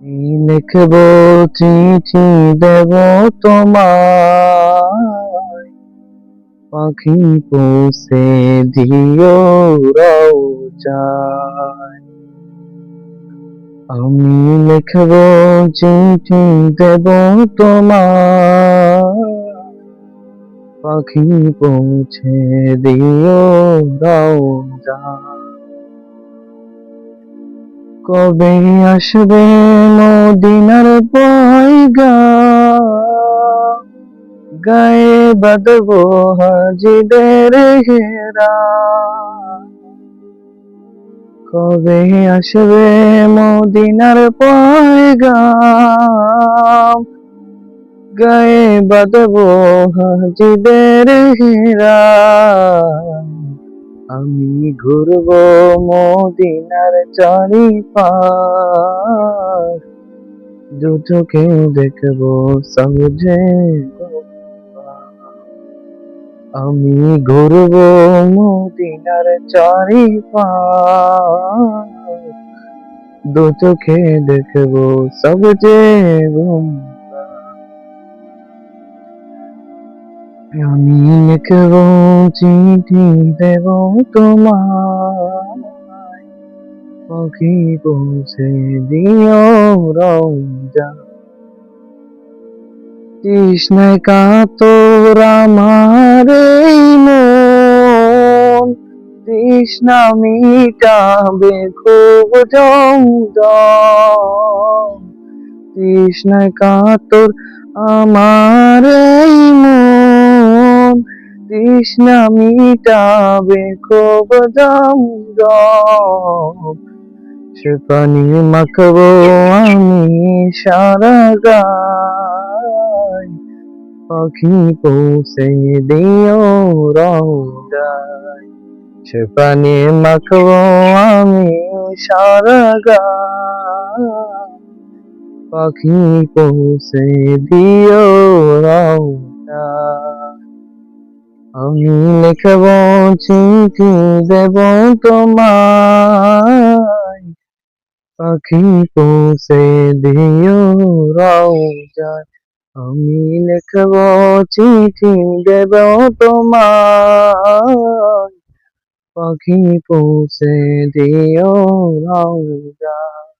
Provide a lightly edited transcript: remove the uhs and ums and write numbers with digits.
লিখব চিঠি দেব তোমায়, পাখি পৌঁছে দিও রওজায়। আমি লিখব চিঠি দেব তোমায়, পাখি পৌঁছে দিও রওজায়। কবে আসবে মদিনার পয়গাম, গায়ে বাঁধবো হাজিদের ঘেরাম। কবে আসবে মদিনার পয়গাম, গায়ে বাঁধবো হাজিদের ঘেরাম। আমি ঘুরবো মদিনার চারিপাশ, দু চোখে দেখবো সবজে আমি ঘুরবো মদিনার চারিপাশ, দু চোখে দেখবো সবজে আমি লিখবো চিঠি দেব তোমায়, পাখি পৌঁছে দিও রওজায়। তৃষ্ণায় কাতর আমার এই মন, তৃষ্ণা মিটাবে খুব জমজম। তৃষ্ণায় কাতর আমার এই মন, তৃষ্ণা মিটাবে খুব জমজম। সে পানি মাখবো আমি সারা গায়, পাখি পৌঁছে দিও রওজায়। সে পানি মাখবো আমি সারা গায়, পাখি পৌঁছে দিও রওজায়। আমি লিখবো চিঠি দেব তোমায়, পাখি পৌঁছে দিও রওজায়। আমি লিখবো চিঠি দেব তোমায়, পাখি পৌঁছে দিও রওজায়।